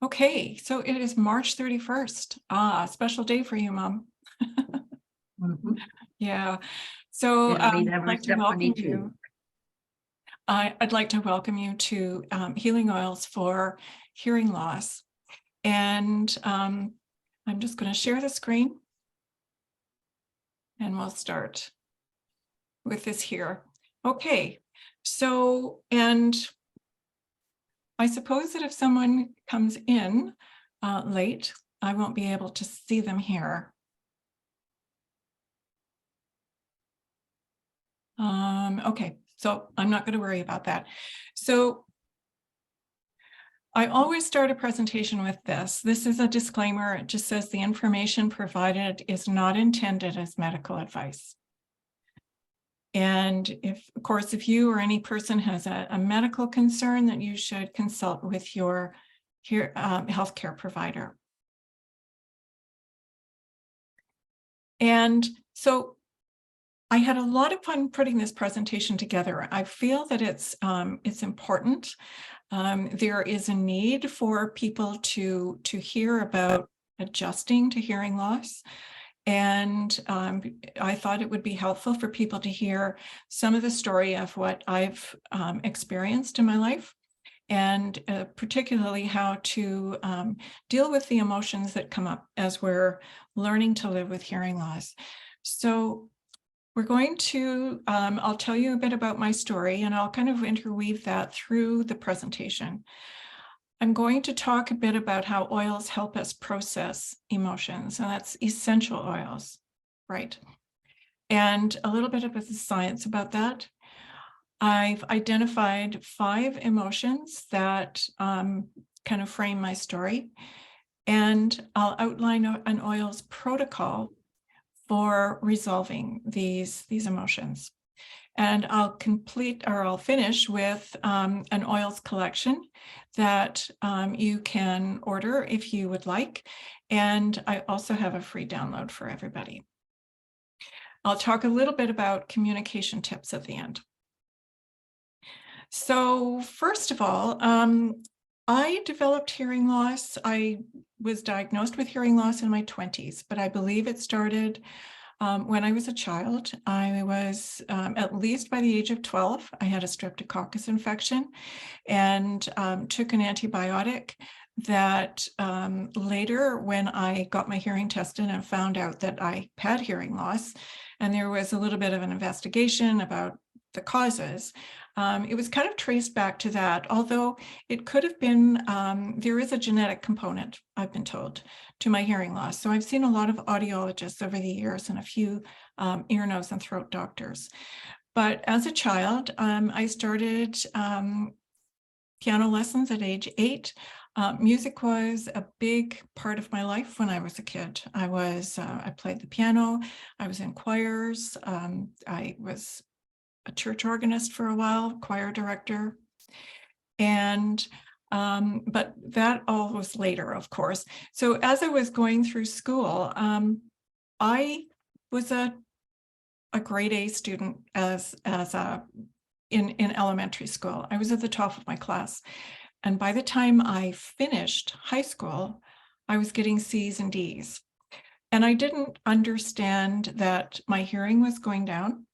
Okay, so it is March 31st. A special day for you, Mom. Yeah. So And may that I'd like work to out for welcome me too. you. I'd like to welcome you to Healing Oils for Hearing Loss. And I'm just going to share the screen and we'll start with this here. Okay, so, and I suppose that if someone comes in late, I won't be able to see them here. Okay, so I'm not going to worry about that. So I always start a presentation with this. This is a disclaimer. It just says the information provided is not intended as medical advice. And of course, if you or any person has a medical concern, then you should consult with your healthcare provider. And so I had a lot of fun putting this presentation together. I feel that it's important. There is a need for people to hear about adjusting to hearing loss. And I thought it would be helpful for people to hear some of the story of what I've experienced in my life, and particularly how to deal with the emotions that come up as we're learning to live with hearing loss. So we're going to, I'll tell you a bit about my story, and I'll kind of interweave that through the presentation. I'm going to talk a bit about how oils help us process emotions, and that's essential oils, right? And a little bit about the science about that. I've identified 5 emotions that kind of frame my story, and I'll outline an oils protocol for resolving these emotions. And I'll finish with an oils collection that you can order if you would like. And I also have a free download for everybody. I'll talk a little bit about communication tips at the end. So first of all, I developed hearing loss. I was diagnosed with hearing loss in my 20s, but I believe it started when I was a child. I was, at least by the age of 12, I had a streptococcus infection and took an antibiotic that later, when I got my hearing tested and found out that I had hearing loss, and there was a little bit of an investigation about the causes, it was kind of traced back to that, although it could have been, there is a genetic component, I've been told, to my hearing loss. So I've seen a lot of audiologists over the years and a few ear, nose, and throat doctors. But as a child, I started piano lessons at age 8. Music was a big part of my life when I was a kid. I played the piano, I was in choirs, I was a church organist for a while, choir director. And but that all was later, of course. So as I was going through school, I was a grade A student in elementary school. I was at the top of my class. And by the time I finished high school, I was getting C's and D's. And I didn't understand that my hearing was going down.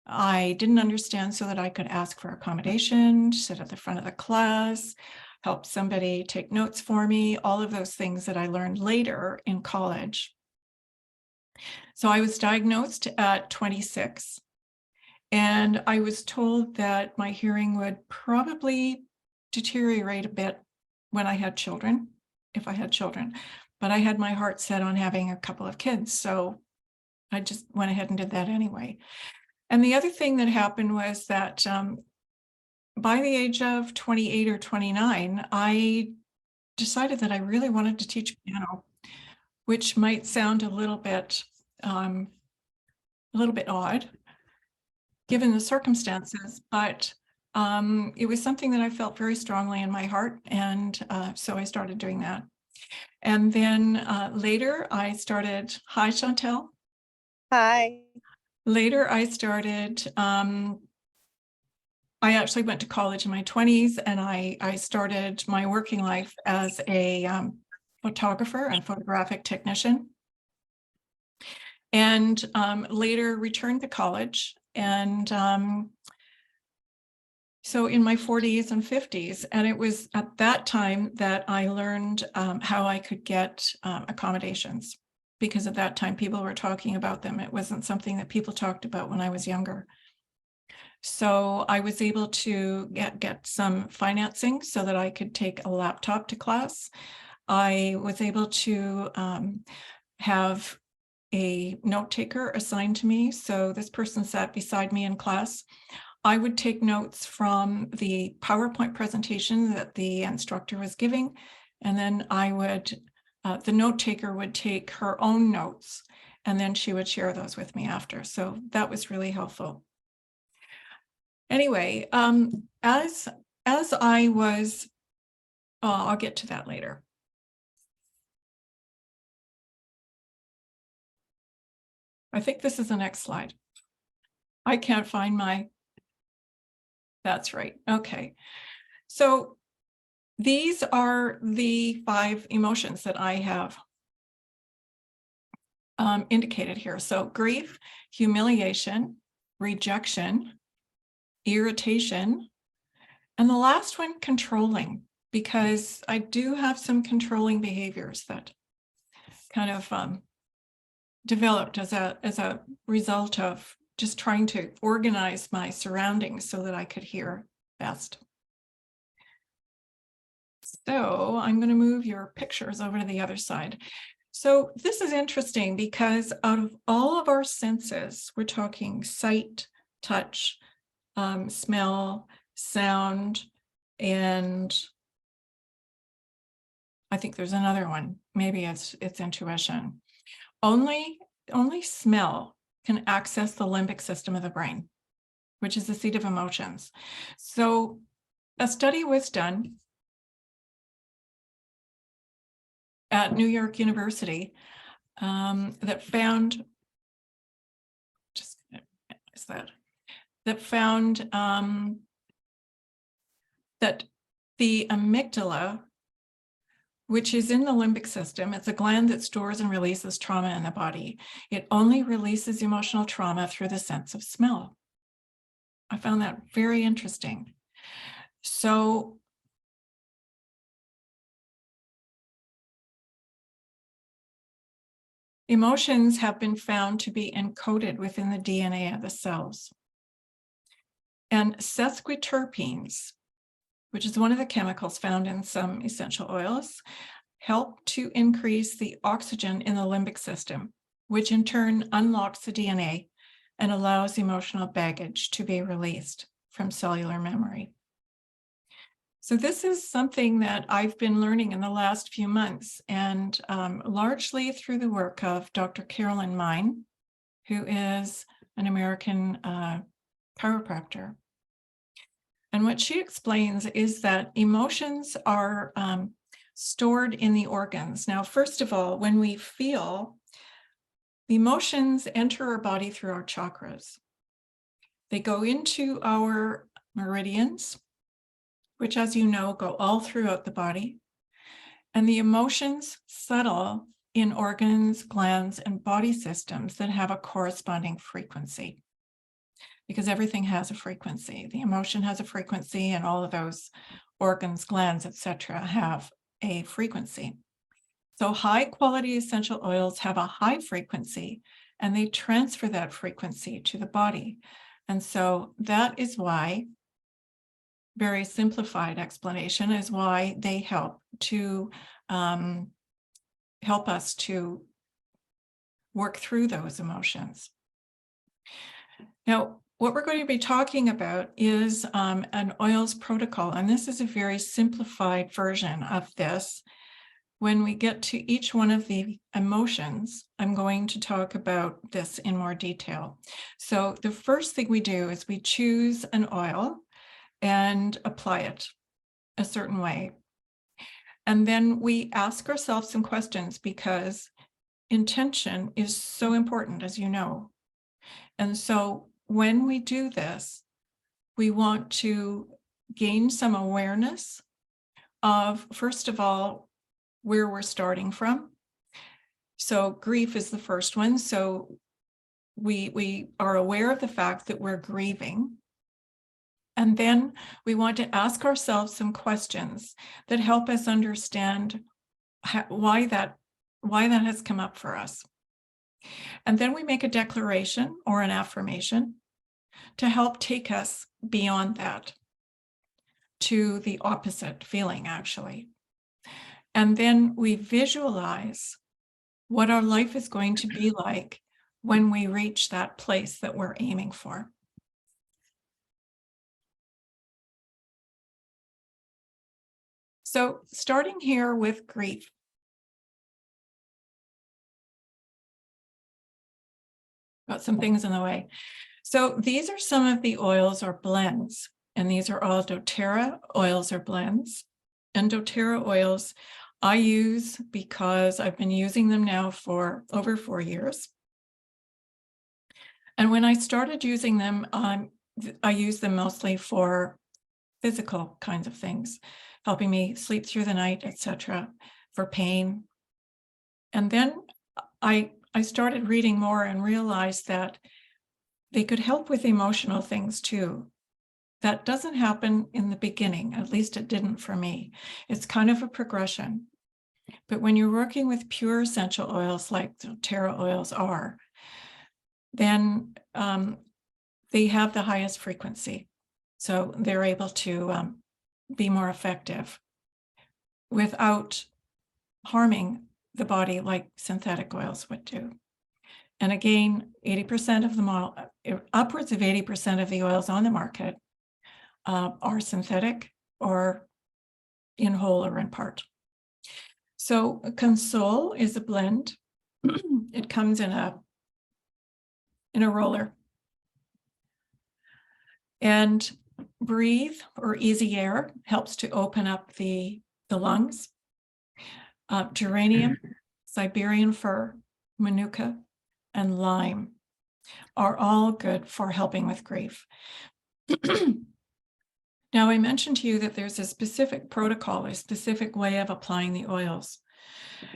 I didn't understand so that I could ask for accommodation, sit at the front of the class, help somebody take notes for me, all of those things that I learned later in college. So I was diagnosed at 26, and I was told that my hearing would probably deteriorate a bit when I had children, if I had children. But I had my heart set on having a couple of kids, so I just went ahead and did that anyway. And the other thing that happened was that by the age of 28 or 29, I decided that I really wanted to teach piano, which might sound a little bit odd given the circumstances, but it was something that I felt very strongly in my heart, and so I started doing that. And then later I started, hi Chantel. Hi. Later I started I actually went to college in my 20s, and I started my working life as a photographer and photographic technician, and later returned to college. And so in my 40s and 50s, and it was at that time that I learned how I could get accommodations, because at that time people were talking about them. It wasn't something that people talked about when I was younger. So I was able to get some financing so that I could take a laptop to class. I was able to have a note taker assigned to me. So this person sat beside me in class. I would take notes from the PowerPoint presentation that the instructor was giving, and then the note taker would take her own notes, and then she would share those with me after. So that was really helpful. Anyway, as I was, I'll get to that later. I think this is the next slide. I can't find that's right. Okay. So these are the 5 emotions that I have indicated here. So grief, humiliation, rejection, irritation, and the last one, controlling, because I do have some controlling behaviors that kind of developed as a result of just trying to organize my surroundings so that I could hear best. So I'm going to move your pictures over to the other side. So this is interesting because out of all of our senses, we're talking sight, touch, smell, sound, and I think there's another one. Maybe it's intuition. Only smell can access the limbic system of the brain, which is the seat of emotions. So a study was done at New York University that found that the amygdala, which is in the limbic system, it's a gland that stores and releases trauma in the body. It only releases emotional trauma through the sense of smell. I found that very interesting. So emotions have been found to be encoded within the DNA of the cells. And sesquiterpenes, which is one of the chemicals found in some essential oils, help to increase the oxygen in the limbic system, which in turn unlocks the DNA and allows emotional baggage to be released from cellular memory. So this is something that I've been learning in the last few months, and largely through the work of Dr. Carolyn Mine, who is an American chiropractor. And what she explains is that emotions are stored in the organs. Now, first of all, when we feel, emotions enter our body through our chakras. They go into our meridians, which, as you know, go all throughout the body. And the emotions settle in organs, glands, and body systems that have a corresponding frequency, because everything has a frequency. The emotion has a frequency, and all of those organs, glands, etc., have a frequency. So high quality essential oils have a high frequency, and they transfer that frequency to the body. And so that is why, very simplified explanation, is why they help us to work through those emotions. Now, what we're going to be talking about is an oils protocol, and this is a very simplified version of this. When we get to each one of the emotions, I'm going to talk about this in more detail. So the first thing we do is we choose an oil and apply it a certain way. And then we ask ourselves some questions, because intention is so important, as you know. And so when we do this, we want to gain some awareness of, first of all, where we're starting from. So grief is the first one. So we are aware of the fact that we're grieving. And then we want to ask ourselves some questions that help us understand why that has come up for us. And then we make a declaration or an affirmation to help take us beyond that to the opposite feeling, actually. And then we visualize what our life is going to be like when we reach that place that we're aiming for. So starting here with grief. Got some things in the way. So these are some of the oils or blends, and these are all doTERRA oils or blends. And doTERRA oils I use because I've been using them now for over 4 years. And when I started using them, I use them mostly for physical kinds of things, helping me sleep through the night, etc., for pain. And then I started reading more and realized that they could help with emotional things too. That doesn't happen in the beginning, at least it didn't for me. It's kind of a progression. But when you're working with pure essential oils like doTERRA oils are, then they have the highest frequency. So they're able to be more effective without harming the body like synthetic oils would do. And again, 80% of them all, upwards of 80% of the oils on the market are synthetic or in whole or in part. So Console is a blend. It comes in a roller. And Breathe or Easy Air helps to open up the lungs. Geranium, Siberian fir, manuka, and lime are all good for helping with grief. Now, I mentioned to you that there's a specific protocol, a specific way of applying the oils.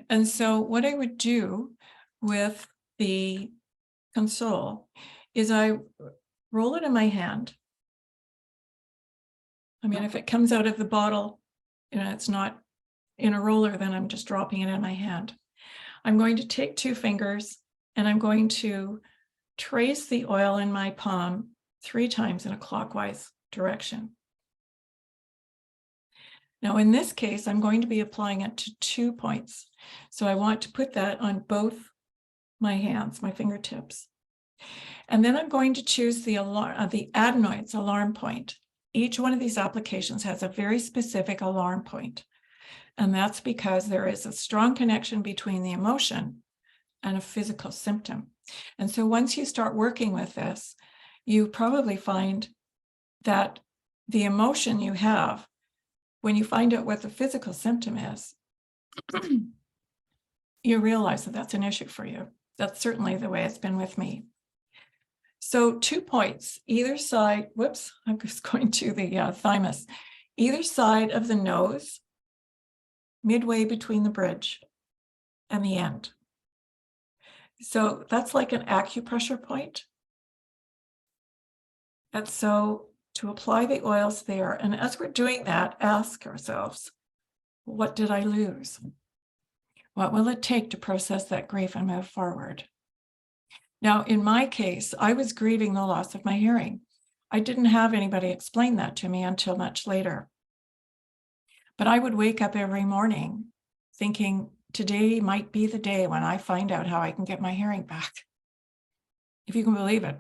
And so what I would do with the Console is I roll it in my hand. I mean, if it comes out of the bottle, it's not in a roller, then I'm just dropping it in my hand. I'm going to take 2 fingers and I'm going to trace the oil in my palm 3 times in a clockwise direction. Now, in this case, I'm going to be applying it to 2 points. So I want to put that on both my hands, my fingertips. And then I'm going to choose the adenoids alarm point. Each one of these applications has a very specific alarm point. And that's because there is a strong connection between the emotion and a physical symptom. And so once you start working with this, you probably find that the emotion you have, when you find out what the physical symptom is, you realize that that's an issue for you. That's certainly the way it's been with me. So 2 points, either side, whoops, I'm just going to the thymus, either side of the nose, midway between the bridge and the end. So that's like an acupressure point. And so to apply the oils there, and as we're doing that, ask ourselves, what did I lose? What will it take to process that grief and move forward? Now, in my case, I was grieving the loss of my hearing. I didn't have anybody explain that to me until much later. But I would wake up every morning thinking, today might be the day when I find out how I can get my hearing back, if you can believe it.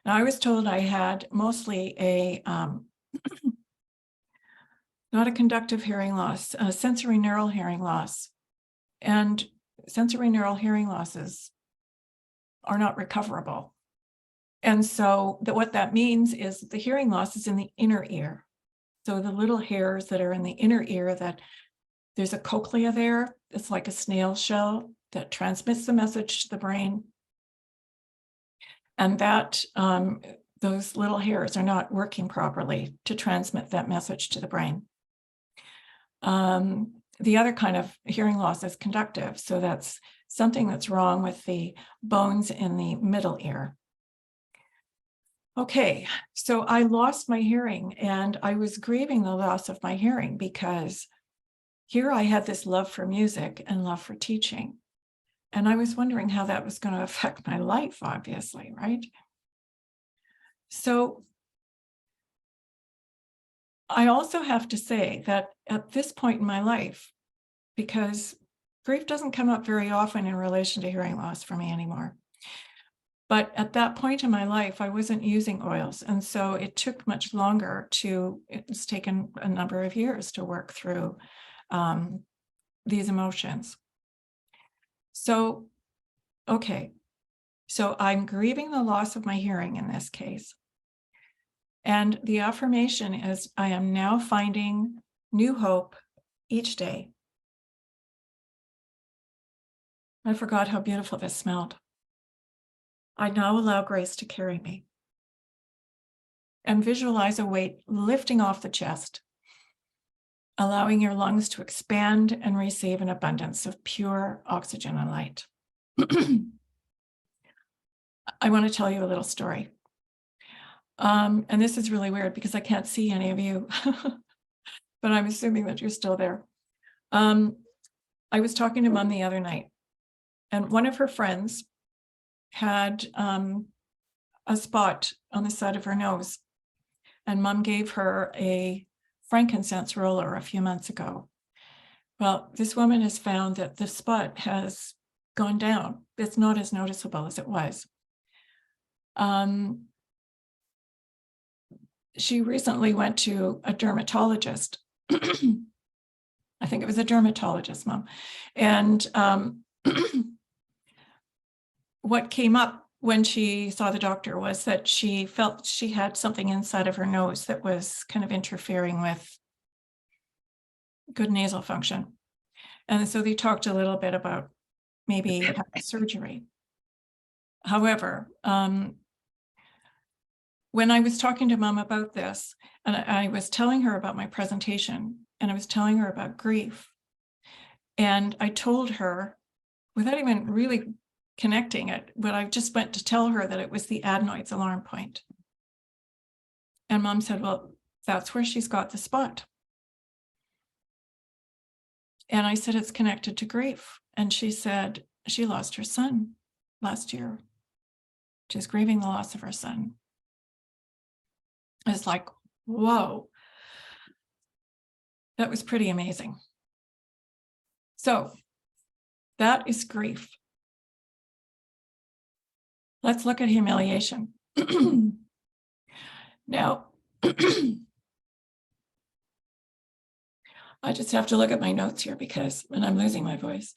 Now, I was told I had mostly a, not a conductive hearing loss, a sensory neural hearing loss. And sensory neural hearing losses are not recoverable. And so what that means is the hearing loss is in the inner ear. So the little hairs that are in the inner ear, that there's a cochlea there. It's like a snail shell that transmits the message to the brain. And that those little hairs are not working properly to transmit that message to the brain. The other kind of hearing loss is conductive. So that's something that's wrong with the bones in the middle ear. Okay, so I lost my hearing, and I was grieving the loss of my hearing because here I had this love for music and love for teaching. And I was wondering how that was going to affect my life, obviously, right? So I also have to say that at this point in my life, because grief doesn't come up very often in relation to hearing loss for me anymore. But at that point in my life, I wasn't using oils. And so it took much longer it's taken a number of years to work through these emotions. So, okay, so I'm grieving the loss of my hearing in this case. And the affirmation is, I am now finding new hope each day. I forgot how beautiful this smelled. I now allow grace to carry me. And visualize a weight lifting off the chest, allowing your lungs to expand and receive an abundance of pure oxygen and light. I want to tell you a little story. And this is really weird because I can't see any of you, but I'm assuming that you're still there. I was talking to Mom the other night, and one of her friends had a spot on the side of her nose, and Mom gave her a frankincense roller a few months ago. Well, this woman has found that the spot has gone down. It's not as noticeable as it was. She recently went to a dermatologist. I think it was a dermatologist, Mom. And what came up when she saw the doctor was that she felt she had something inside of her nose that was kind of interfering with good nasal function. And so they talked a little bit about maybe having surgery. However, when I was talking to Mom about this, and I was telling her about my presentation, and I was telling her about grief, and I told her, without even really connecting it, but I just went to tell her that it was the adenoids alarm point. And Mom said, well, that's where she's got the spot. And I said, it's connected to grief. And she said, she lost her son last year. She's grieving the loss of her son. It's like, whoa, that was pretty amazing. So that is grief. Let's look at humiliation. Now, I just have to look at my notes here and I'm losing my voice.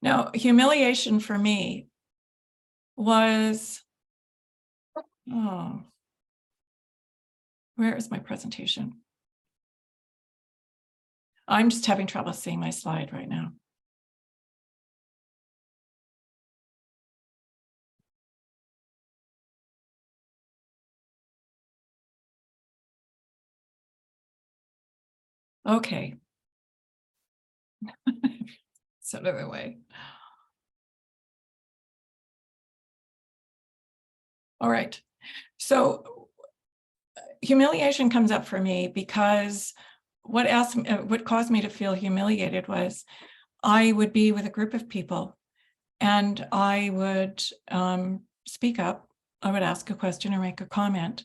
Now, humiliation for me was, where is my presentation? I'm just having trouble seeing my slide right now. Okay. It's out of the way. All right. So humiliation comes up for me because what caused me to feel humiliated was I would be with a group of people and I would speak up. I would ask a question or make a comment.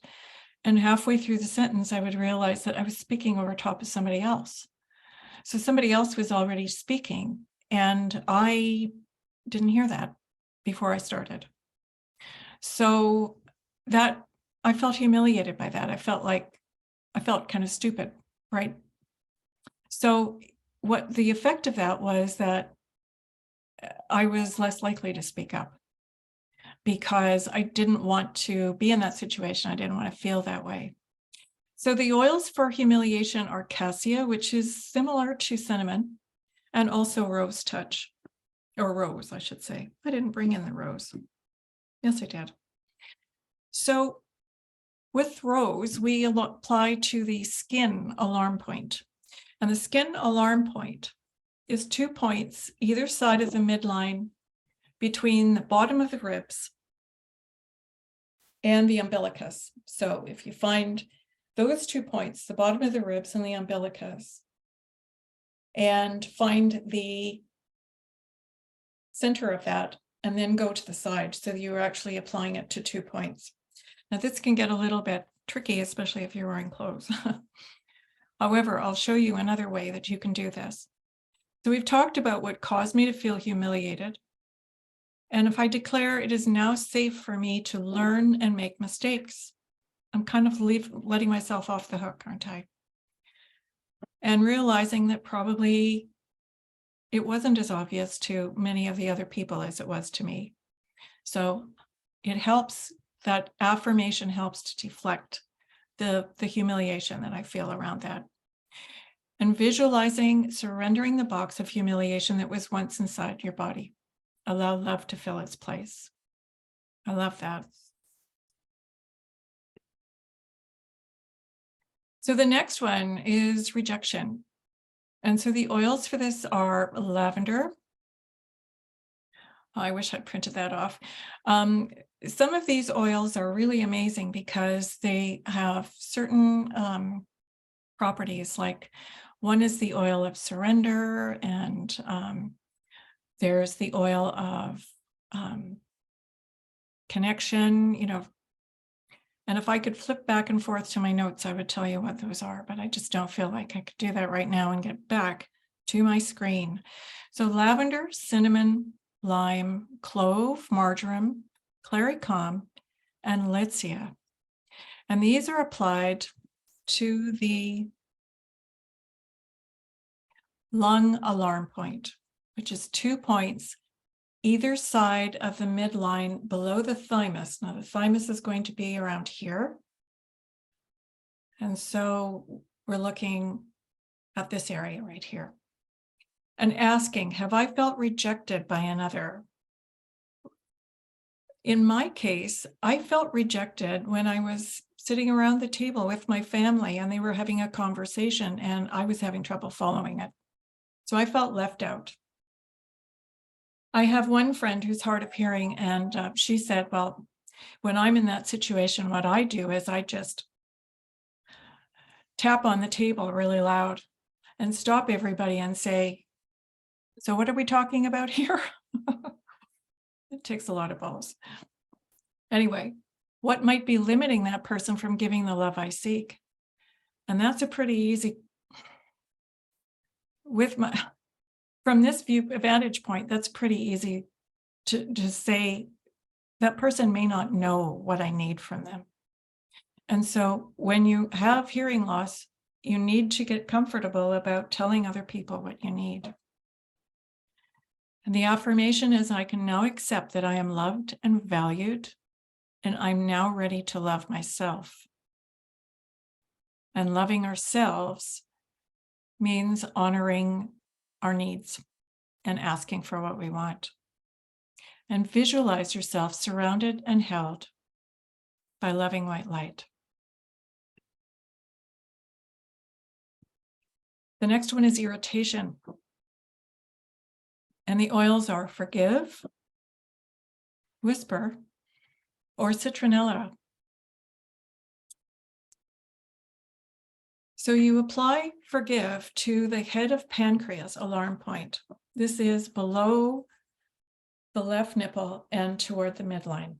And halfway through the sentence, I would realize that I was speaking over top of somebody else. So somebody else was already speaking, and I didn't hear that before I started. So that I felt humiliated by that. I felt kind of stupid, right? So what the effect of that was that I was less likely to speak up because I didn't want to be in that situation. I didn't want to feel that way. So the oils for humiliation are cassia, which is similar to cinnamon, and also rose touch. or rose, I should say. I didn't bring in the rose. Yes, I did. So with rose, we apply to the skin alarm point. And the skin alarm point is 2 points either side of the midline between the bottom of the ribs and the umbilicus. So if you find those 2 points, the bottom of the ribs and the umbilicus, and find the center of that, and then go to the side so that you're actually applying it to 2 points. Now this can get a little bit tricky, especially if you're wearing clothes. However, I'll show you another way that you can do this. So we've talked about what caused me to feel humiliated. And if I declare it is now safe for me to learn and make mistakes, I'm kind of letting myself off the hook, aren't I? And realizing that probably it wasn't as obvious to many of the other people as it was to me. So it helps, that affirmation helps to deflect the humiliation that I feel around that. And visualizing, surrendering the box of humiliation that was once inside your body. Allow love to fill its place. I love that. So the next one is rejection. And so the oils for this are lavender. I wish I'd printed that off. Some of these oils are really amazing because they have certain properties, like one is the oil of surrender, and there's the oil of connection, and if I could flip back and forth to my notes, I would tell you what those are, but I just don't feel like I could do that right now and get back to my screen. So lavender, cinnamon, lime, clove, marjoram, clary calm, and litsea. And these are applied to the lung alarm point, which is 2 points either side of the midline below the thymus. Now the thymus is going to be around here. And so we're looking at this area right here and asking, have I felt rejected by another? In my case, I felt rejected when I was sitting around the table with my family and they were having a conversation and I was having trouble following it. So I felt left out. I have one friend who's hard of hearing, and she said, well, when I'm in that situation, what I do is I just tap on the table really loud and stop everybody and say, so what are we talking about here? It takes a lot of balls. Anyway, what might be limiting that person from giving the love I seek? And that's a pretty easy, from this vantage point, that's pretty easy to say that person may not know what I need from them. And so when you have hearing loss, you need to get comfortable about telling other people what you need. And the affirmation is, I can now accept that I am loved and valued, and I'm now ready to love myself. And loving ourselves means honoring our needs and asking for what we want. And visualize yourself surrounded and held by loving white light. The next one is irritation. And the oils are forgive, whisper, or citronella. So you apply forgive to the head of pancreas alarm point. This is below the left nipple and toward the midline.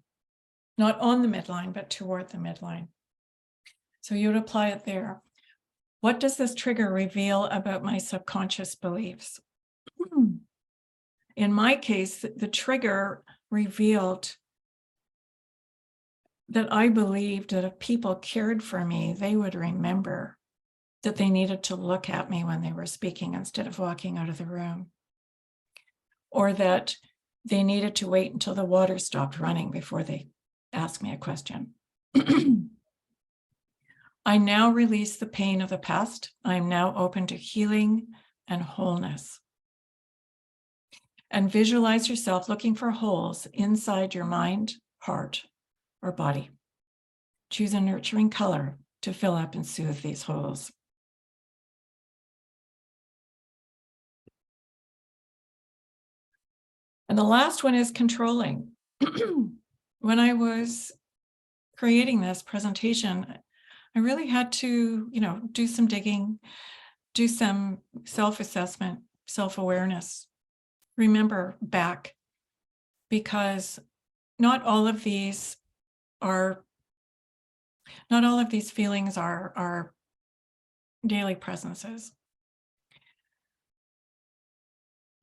Not on the midline, but toward the midline. So you would apply it there. What does this trigger reveal about my subconscious beliefs? In my case, the trigger revealed that I believed that if people cared for me, they would remember that they needed to look at me when they were speaking instead of walking out of the room, or that they needed to wait until the water stopped running before they asked me a question. I now release the pain of the past. I am now open to healing and wholeness. and visualize yourself looking for holes inside your mind, heart, or body. Choose a nurturing color to fill up and soothe these holes. And the last one is controlling. When I was creating this presentation, I really had to, do some digging, do some self-assessment, self-awareness, remember back, because not all of these feelings are daily presences.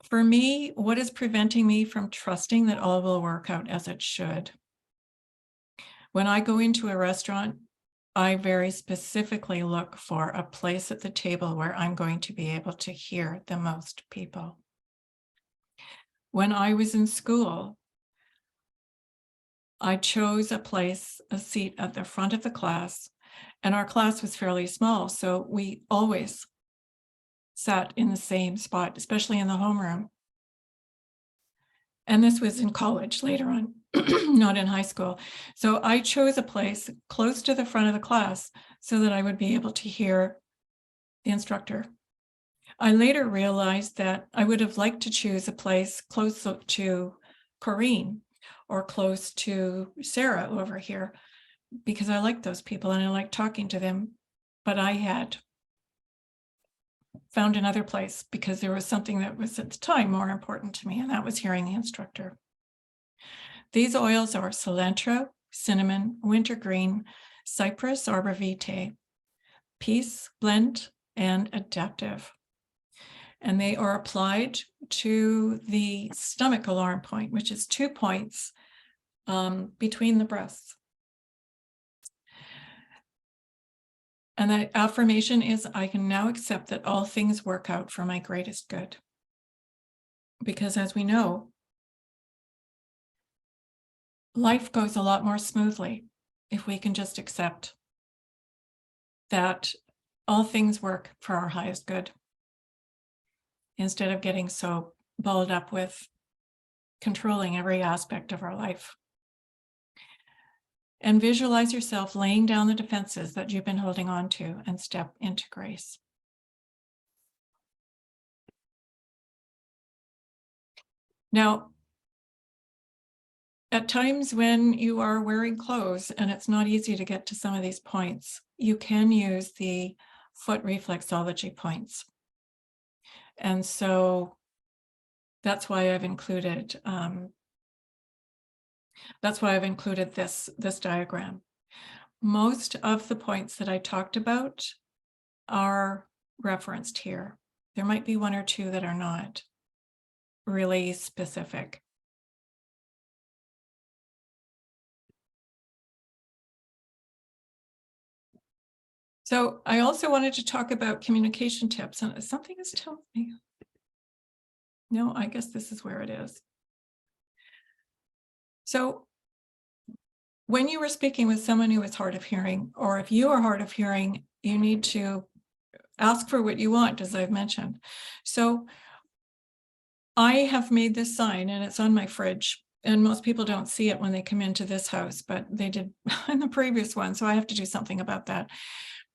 For me, what is preventing me from trusting that all will work out as it should? When I go into a restaurant, I very specifically look for a place at the table where I'm going to be able to hear the most people. When I was in school, I chose a seat at the front of the class, and our class was fairly small, so we always sat in the same spot, especially in the homeroom. And this was in college later on, not in high school. So I chose a place close to the front of the class so that I would be able to hear the instructor. I later realized that I would have liked to choose a place close to Corrine or close to Sarah over here, because I like those people and I like talking to them. But I had found another place because there was something that was at the time more important to me, and that was hearing the instructor. These oils are cilantro, cinnamon, wintergreen, cypress, arbor vitae, peace, blend, and adaptive. And they are applied to the stomach alarm point, which is 2 points between the breasts. And the affirmation is, I can now accept that all things work out for my greatest good. Because as we know, life goes a lot more smoothly if we can just accept that all things work for our highest good, instead of getting so balled up with controlling every aspect of our life. And visualize yourself laying down the defenses that you've been holding on to and step into grace. Now, at times when you are wearing clothes and it's not easy to get to some of these points, you can use the foot reflexology points. And so that's why I've included this diagram. Most of the points that I talked about are referenced here. There might be one or two that are not really specific. So I also wanted to talk about communication tips, and something is telling me. No, I guess this is where it is. So when you were speaking with someone who is hard of hearing, or if you are hard of hearing, you need to ask for what you want, as I've mentioned. So I have made this sign, and it's on my fridge, and most people don't see it when they come into this house, but they did in the previous one, so I have to do something about that.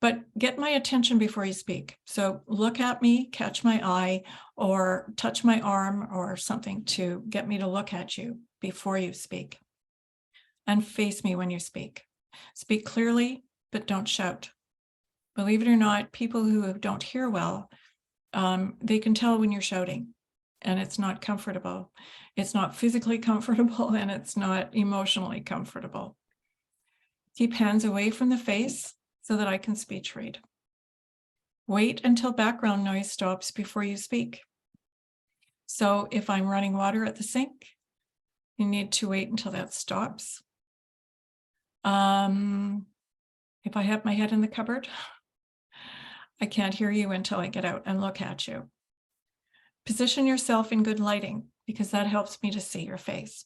But get my attention before you speak. So look at me, catch my eye, or touch my arm or something to get me to look at you before you speak. And face me when you speak. Speak clearly, but don't shout. Believe it or not, people who don't hear well, they can tell when you're shouting, and it's not comfortable. It's not physically comfortable, and it's not emotionally comfortable. Keep hands away from the face so that I can speech read. Wait until background noise stops before you speak. So if I'm running water at the sink, you need to wait until that stops. If I have my head in the cupboard, I can't hear you until I get out and look at you. Position yourself in good lighting, because that helps me to see your face.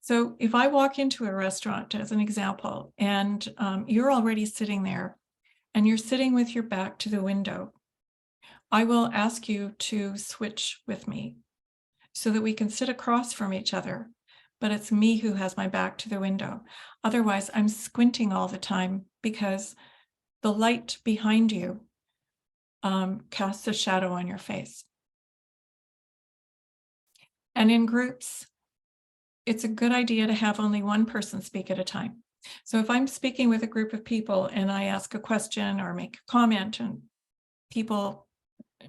So if I walk into a restaurant, as an example, and you're already sitting there and you're sitting with your back to the window, I will ask you to switch with me. so that we can sit across from each other, but it's me who has my back to the window. Otherwise, I'm squinting all the time because the light behind you casts a shadow on your face. And in groups, it's a good idea to have only one person speak at a time. So if I'm speaking with a group of people and I ask a question or make a comment and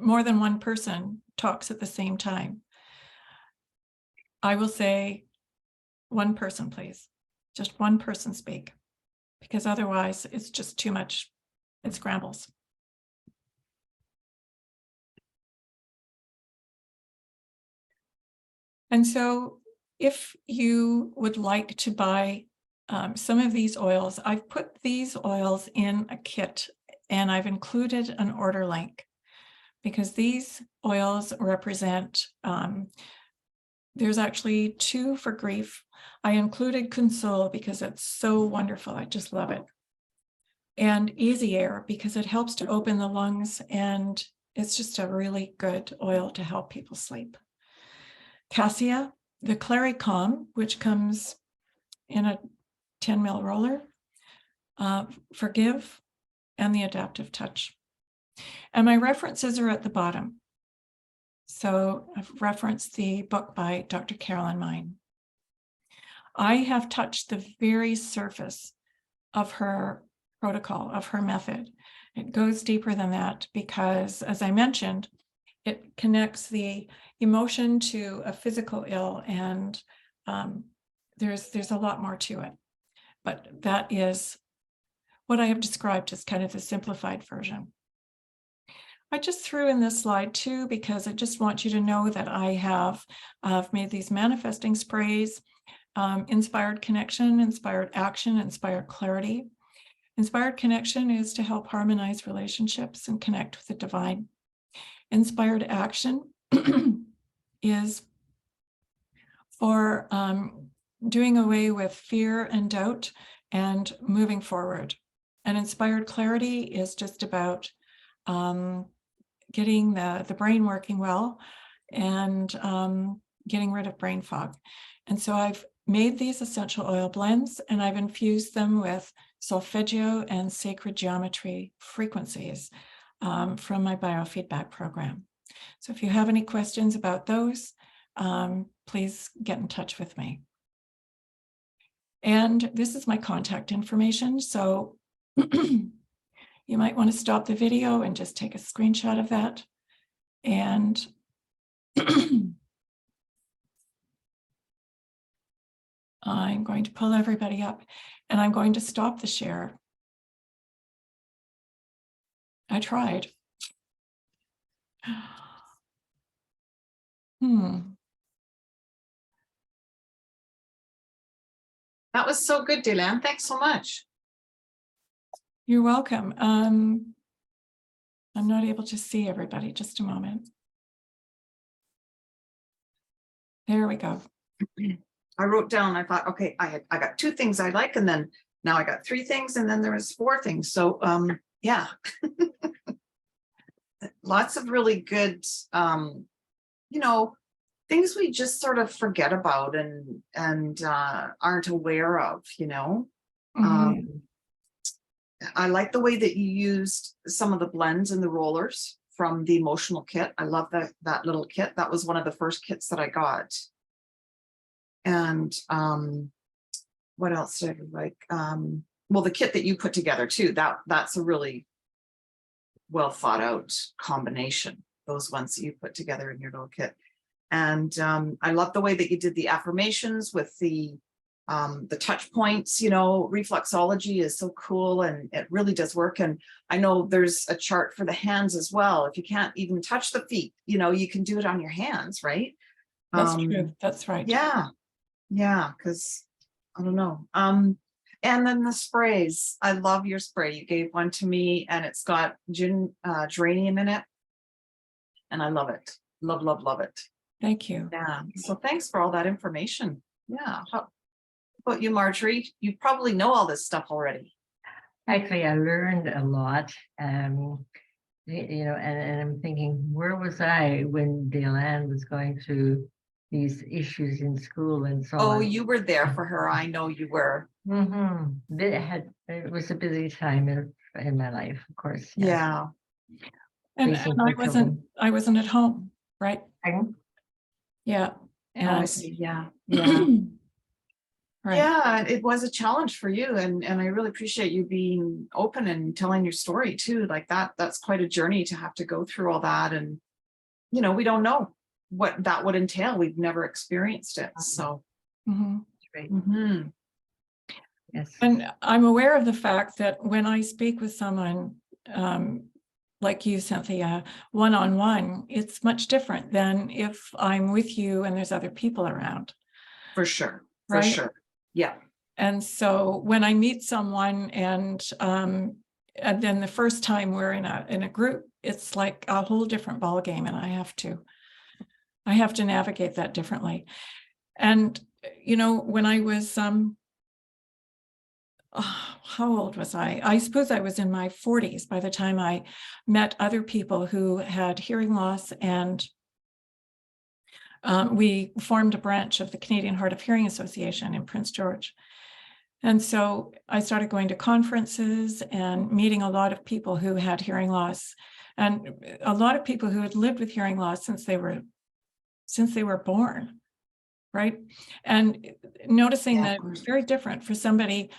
more than one person talks at the same time, I will say, one person, please. Just one person speak, because otherwise it's just too much. It scrambles. And so if you would like to buy some of these oils, I've put these oils in a kit and I've included an order link because these oils represent, there's actually 2 for grief. I included Console because it's so wonderful. I just love it. And Easy Air because it helps to open the lungs and it's just a really good oil to help people sleep. Cassia, the Clary Calm, which comes in a 10 ml roller, Forgive, and the Adaptive Touch. And my references are at the bottom. So I've referenced the book by Dr. Carolyn Mine. I have touched the very surface of her protocol, of her method. It goes deeper than that because, as I mentioned, it connects the emotion to a physical ill, and there's a lot more to it. But that is what I have described as kind of the simplified version. I just threw in this slide too because I just want you to know that I have made these manifesting sprays, Inspired Connection, Inspired Action, Inspired Clarity. Inspired Connection is to help harmonize relationships and connect with the divine. Inspired Action is for doing away with fear and doubt and moving forward. And Inspired Clarity is just about getting the brain working well and getting rid of brain fog. And so I've made these essential oil blends and I've infused them with solfeggio and sacred geometry frequencies from my biofeedback program. So if you have any questions about those, please get in touch with me. And this is my contact information. So you might want to stop the video and just take a screenshot of that. And I'm going to pull everybody up and I'm going to stop the share. I tried. That was so good, Deland. Thanks so much. You're welcome. I'm not able to see everybody. Just a moment. There we go. I wrote down, I thought, okay, I got 2 things I like, and then now I got 3 things, and then there was 4 things. So yeah. Lots of really good, you know, things we just sort of forget about and aren't aware of, you know. I like the way that you used some of the blends and the rollers from the emotional kit. I love that little kit. That was one of the first kits that I got. And what else did I like? Well, the kit that you put together too, that's a really well thought out combination, those ones that you put together in your little kit. And I love the way that you did the affirmations with the touch points. You know, reflexology is so cool and it really does work. And I know there's a chart for the hands as well. If you can't even touch the feet, you know, you can do it on your hands, right? That's true. That's right. Yeah, because I don't know. And then the sprays. I love your spray. You gave one to me and it's got geranium in it. And I love it. Love it. Thank you. Yeah. So thanks for all that information. Yeah. How about you, Marjorie? You probably know all this stuff already. Actually, I learned a lot. You know, and I'm thinking, where was I when Deland was going through these issues in school and so Oh, on. you were there for her. I know you were. It was a busy time in my life, of course. Yes. Yeah. And Facing I her children. wasn't at home, right? Pardon? Yeah. Oh, I And see. Yeah. Yeah. right. Yeah, it was a challenge for you, and I really appreciate you being open and telling your story too. Like that's quite a journey to have to go through all that, and we don't know what that would entail. We've never experienced it, so. Mhm. Right. Mhm. Yes. And I'm aware of the fact that when I speak with someone like you, Cynthia, one-on-one, it's much different than if I'm with you and there's other people around, For sure, for right? sure. Yeah. And so when I meet someone and then the first time we're in a group, it's like a whole different ballgame, and I have to navigate that differently. And when I was how old was I? I suppose I was in my 40s by the time I met other people who had hearing loss, and we formed a branch of the Canadian Hard of Hearing Association in Prince George. And so I started going to conferences and meeting a lot of people who had hearing loss, and a lot of people who had lived with hearing loss since they were born, right? And noticing Yeah, of that course. it's very different for somebody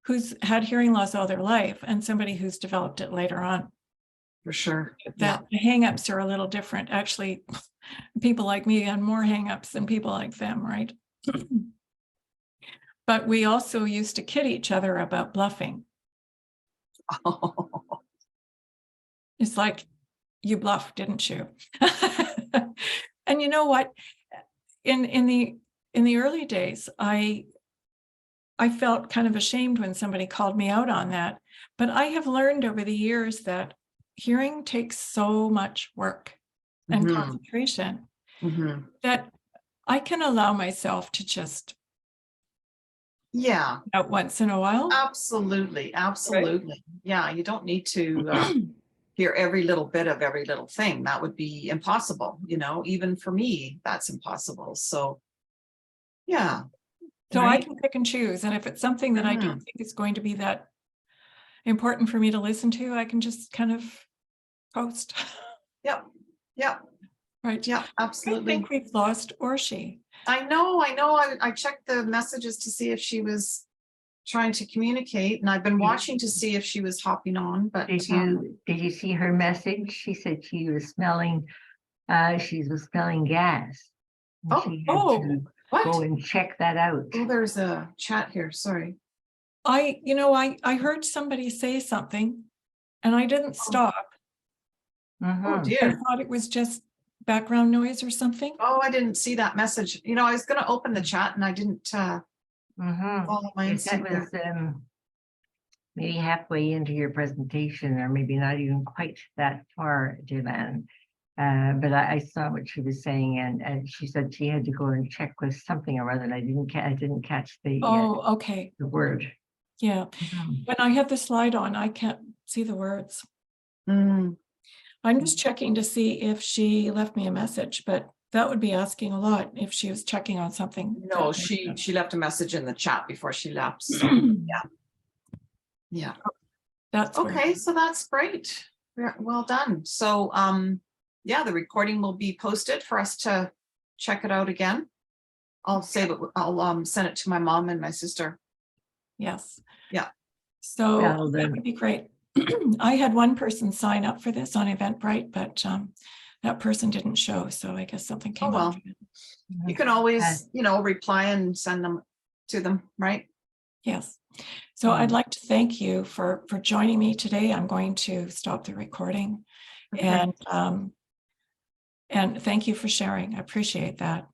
who's had hearing loss all their life and somebody who's developed it later on. For sure. Yeah. That the hangups are a little different. Actually, people like me had more hangups than people like them, right? But we also used to kid each other about bluffing. It's like, you bluffed, didn't you? And you know what? In the early days, I felt kind of ashamed when somebody called me out on that. But I have learned over the years that hearing takes so much work and Mhm. concentration Mhm. that I can allow myself to just Yeah, out once in a while. absolutely, absolutely. Yeah, you don't need to hear every little bit of every little thing. That would be impossible, even for me, that's impossible. So, yeah. So I Right. can pick and choose. And if it's something that I don't Mhm. think is going to be that important for me to listen to, I can just kind of coast. Yep. Yep. Right. Yep. I Absolutely. think we've lost Orshi. I know. I checked the messages to see if she was trying to communicate, and I've been watching to see if she was hopping on, but Did you see her message? She said she was smelling gas. And Oh, she had to what? go and check that out. Oh, there's a chat here. Sorry. I heard somebody say something and I didn't stop. Oh Mhm. I dear. thought it was just background noise or something. Oh, I didn't see that message. I was going to open the chat and I didn't Mhm. follow my Yes, that instinct there. was maybe halfway into your presentation, or maybe not even quite that far, Dylan. But I saw what she was saying, and she said she had to go and check with something or other, and I didn't catch Oh, okay. the word. Yeah. Mhm. When I have the slide on, I can't see the words. Mm. I'm just checking to see if she left me a message, but that would be asking a lot if she was checking on something. No, she left a message in the chat before she left. So yeah. That's where. Okay, so that's great. Well done. So yeah, the recording will be posted for us to check it out again. I'll save it. I'll send it to my mom and my sister. Yes. Yeah. So Well, that would be great. I had one person sign up for this on Eventbrite, but that person didn't show. So I guess something came Oh, well. up. You can always, reply and send them to them, right? Yes. So I'd like to thank you for joining me today. I'm going to stop the recording. Okay. And thank you for sharing. I appreciate that.